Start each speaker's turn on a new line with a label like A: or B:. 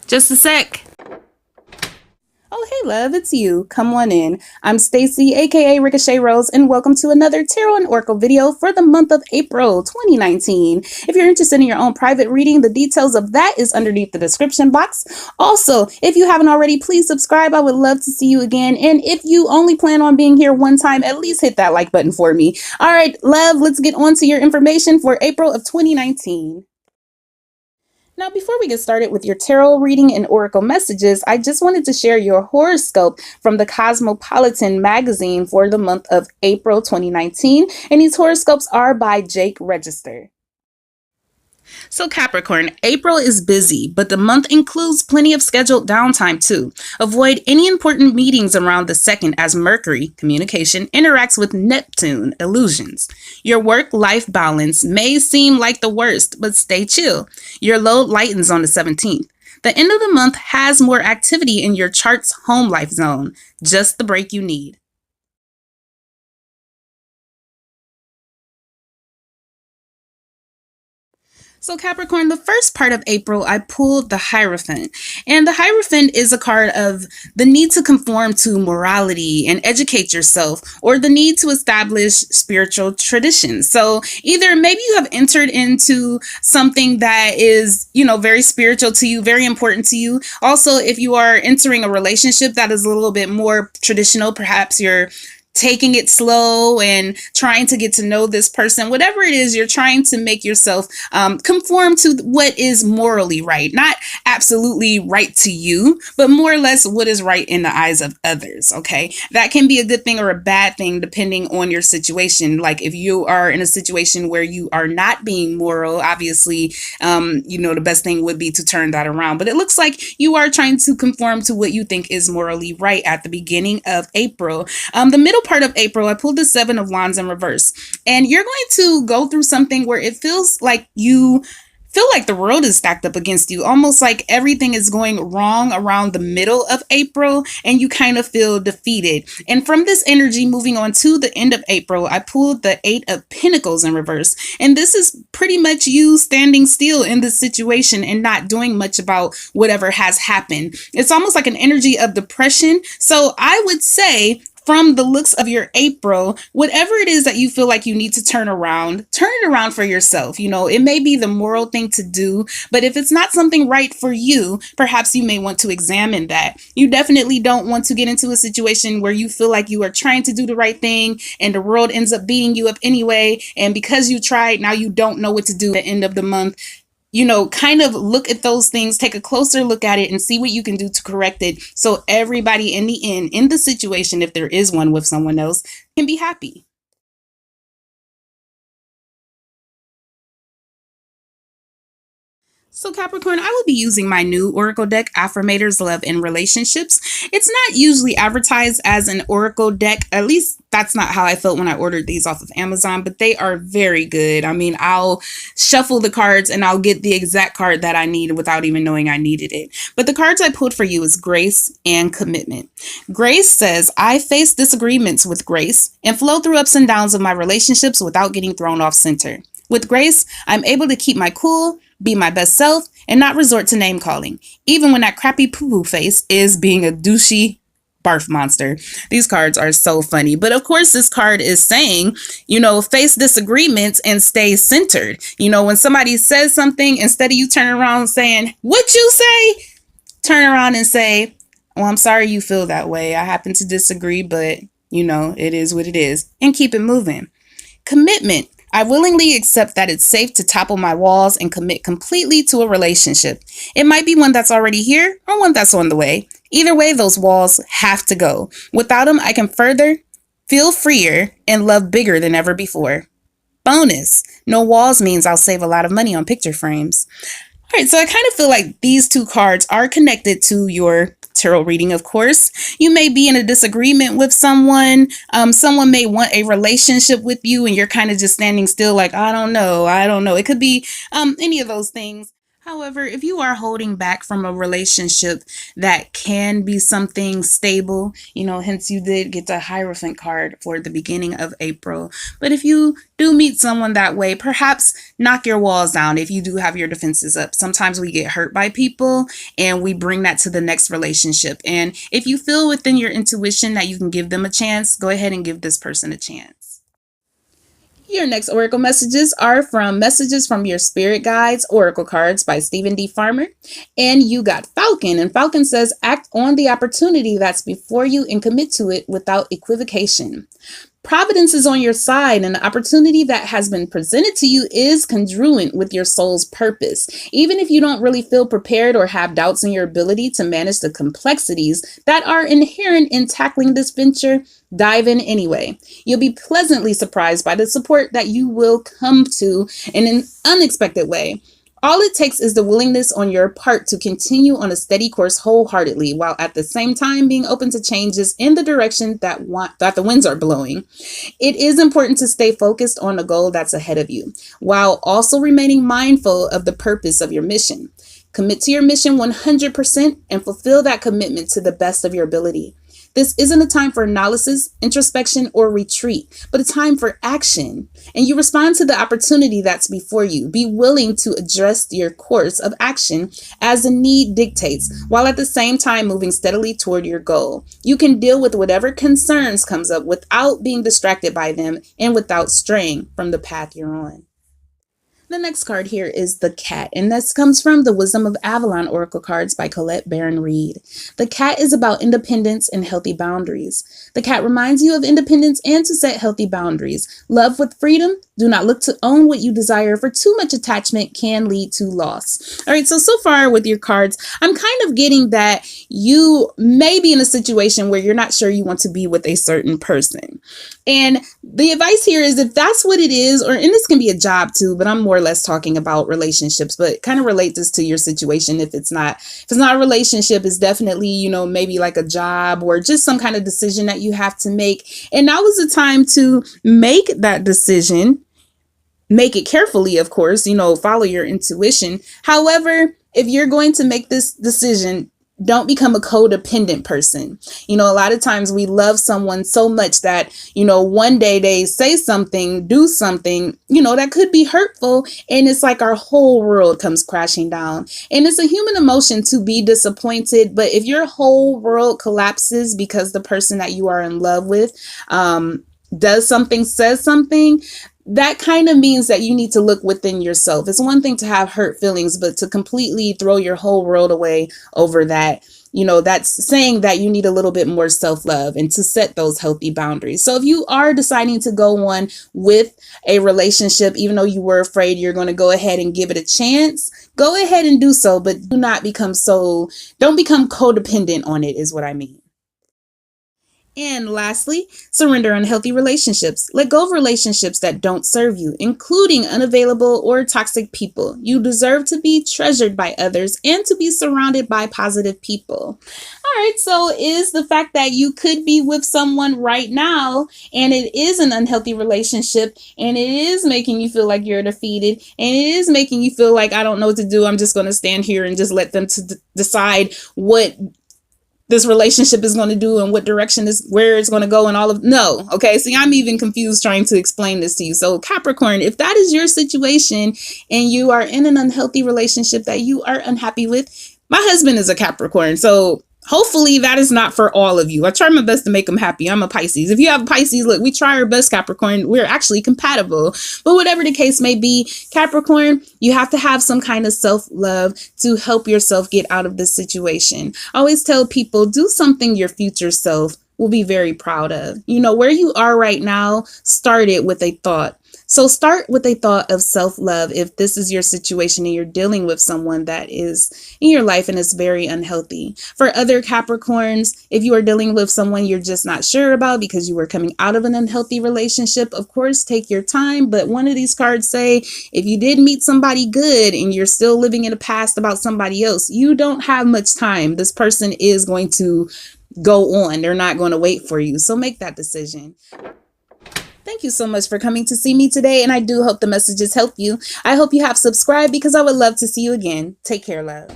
A: Just a sec.
B: Oh, hey, love, it's you. Come on in. I'm Stacy, aka Riqochet Rose, and welcome to another Tarot and Oracle video for the month of April 2019. If you're interested in your own private reading, the details of that is underneath the description box. Also, if you haven't already, please subscribe. I would love to see you again. And if you only plan on being here one time, at least hit that like button for me. All right, love, let's get on to your information for April of 2019. Now, before we get started with your tarot reading and oracle messages, I just wanted to share your horoscope from the Cosmopolitan magazine for the month of April 2019. And these horoscopes are by Jake Register. So Capricorn, April is busy, but the month includes plenty of scheduled downtime too. Avoid any important meetings around the 2nd as Mercury, communication, interacts with Neptune, illusions. Your work-life balance may seem like the worst, but stay chill. Your load lightens on the 17th. The end of the month has more activity in your chart's home life zone, just the break you need. So Capricorn, the first part of April, I pulled the Hierophant. And the Hierophant is a card of the need to conform to morality and educate yourself, or the need to establish spiritual traditions. So either maybe you have entered into something that is, very spiritual to you, very important to you. Also, if you are entering a relationship that is a little bit more traditional, perhaps you're taking it slow and trying to get to know this person, whatever it is, you're trying to make yourself conform to what is morally right, not absolutely right to you, but more or less what is right in the eyes of others. Okay, that can be a good thing or a bad thing depending on your situation. Like if you are in a situation where you are not being moral, obviously, the best thing would be to turn that around. But it looks like you are trying to conform to what you think is morally right at the beginning of April. The middle part of April, I pulled the 7 of Wands in reverse, and you're going to go through something where it feels like you feel like the world is stacked up against you, almost like everything is going wrong around the middle of April, and you kind of feel defeated. And from this energy, moving on to the end of April, I pulled the 8 of Pentacles in reverse, and this is pretty much you standing still in this situation and not doing much about whatever has happened. It's almost like an energy of depression. So I would say, from the looks of your April, whatever it is that you feel like you need to turn it around for yourself. It may be the moral thing to do, but if it's not something right for you, perhaps you may want to examine that. You definitely don't want to get into a situation where you feel like you are trying to do the right thing and the world ends up beating you up anyway. And because you tried, now you don't know what to do at the end of the month. Kind of look at those things, take a closer look at it and see what you can do to correct it. So everybody in the end, in the situation, if there is one with someone else, can be happy. So Capricorn, I will be using my new Oracle deck, Affirmators, Love, and Relationships. It's not usually advertised as an Oracle deck. At least that's not how I felt when I ordered these off of Amazon, but they are very good. I mean, I'll shuffle the cards and I'll get the exact card that I need without even knowing I needed it. But the cards I pulled for you is Grace and Commitment. Grace says, I face disagreements with grace and flow through ups and downs of my relationships without getting thrown off center. With grace, I'm able to keep my cool, be my best self, and not resort to name calling, even when that crappy poo-poo face is being a douchey barf monster. These cards are so funny. But of course, this card is saying, face disagreements and stay centered. When somebody says something, instead of you turning around and saying, what you say, turn around and say, well, I'm sorry you feel that way. I happen to disagree, but it is what it is, and keep it moving. Commitment. I willingly accept that it's safe to topple my walls and commit completely to a relationship. It might be one that's already here or one that's on the way. Either way, those walls have to go. Without them, I can further, feel freer, and love bigger than ever before. Bonus, no walls means I'll save a lot of money on picture frames. All right, so I kind of feel like these two cards are connected to your tarot reading, of course. You may be in a disagreement with someone. Someone may want a relationship with you and you're kind of just standing still like, I don't know. It could be any of those things. However, if you are holding back from a relationship that can be something stable, hence you did get the Hierophant card for the beginning of April. But if you do meet someone that way, perhaps knock your walls down if you do have your defenses up. Sometimes we get hurt by people and we bring that to the next relationship. And if you feel within your intuition that you can give them a chance, go ahead and give this person a chance. Your next oracle messages are from Messages from Your Spirit Guides, Oracle Cards by Stephen D. Farmer. And you got Falcon. And Falcon says, act on the opportunity that's before you and commit to it without equivocation. Providence is on your side, and the opportunity that has been presented to you is congruent with your soul's purpose. Even if you don't really feel prepared or have doubts in your ability to manage the complexities that are inherent in tackling this venture, dive in anyway. You'll be pleasantly surprised by the support that you will come to in an unexpected way. All it takes is the willingness on your part to continue on a steady course wholeheartedly, while at the same time being open to changes in the direction that the winds are blowing. It is important to stay focused on the goal that's ahead of you, while also remaining mindful of the purpose of your mission. Commit to your mission 100% and fulfill that commitment to the best of your ability. This isn't a time for analysis, introspection, or retreat, but a time for action. And you respond to the opportunity that's before you. Be willing to adjust your course of action as the need dictates, while at the same time moving steadily toward your goal. You can deal with whatever concerns comes up without being distracted by them and without straying from the path you're on. The next card here is the Cat, and this comes from the Wisdom of Avalon Oracle Cards by Colette Baron Reed. The Cat is about independence and healthy boundaries. The Cat reminds you of independence and to set healthy boundaries. Love with freedom. Do not look to own what you desire, for too much attachment can lead to loss. All right, so far with your cards, I'm kind of getting that you may be in a situation where you're not sure you want to be with a certain person. And the advice here is, if that's what it is, and this can be a job too, but I'm more or less talking about relationships, but kind of relate this to your situation. If it's not a relationship, it's definitely, maybe like a job or just some kind of decision that you have to make. And now is the time to make that decision. Make it carefully, of course, follow your intuition. However, if you're going to make this decision, don't become a codependent person. A lot of times we love someone so much that, one day they say something, do something, that could be hurtful. And it's like our whole world comes crashing down. And it's a human emotion to be disappointed. But if your whole world collapses because the person that you are in love with does something, says something, that kind of means that you need to look within yourself. It's one thing to have hurt feelings, but to completely throw your whole world away over that, that's saying that you need a little bit more self-love and to set those healthy boundaries. So if you are deciding to go on with a relationship, even though you were afraid you're going to go ahead and give it a chance, go ahead and do so, but don't become codependent on it, is what I mean. And lastly, surrender unhealthy relationships. Let go of relationships that don't serve you, including unavailable or toxic people. You deserve to be treasured by others and to be surrounded by positive people. All right, so is the fact that you could be with someone right now and it is an unhealthy relationship and it is making you feel like you're defeated and it is making you feel like, I don't know what to do. I'm just going to stand here and just let them decide what this relationship is going to do and what direction is where it's going to go and all of no. Okay. See, I'm even confused trying to explain this to you. So Capricorn, if that is your situation and you are in an unhealthy relationship that you are unhappy with, my husband is a Capricorn. So hopefully that is not for all of you. I try my best to make them happy. I'm a Pisces. If you have a Pisces, look, we try our best, Capricorn. We're actually compatible. But whatever the case may be, Capricorn, you have to have some kind of self-love to help yourself get out of this situation. I always tell people, do something your future self will be very proud of. Where you are right now started with a thought. So start with a thought of self-love if this is your situation and you're dealing with someone that is in your life and is very unhealthy. For other Capricorns, if you are dealing with someone you're just not sure about because you were coming out of an unhealthy relationship, of course, take your time. But one of these cards say, if you did meet somebody good and you're still living in the past about somebody else, you don't have much time. This person is going to go on. They're not going to wait for you. So make that decision. Thank you so much for coming to see me today, and I do hope the messages help you. I hope you have subscribed because I would love to see you again. Take care, love.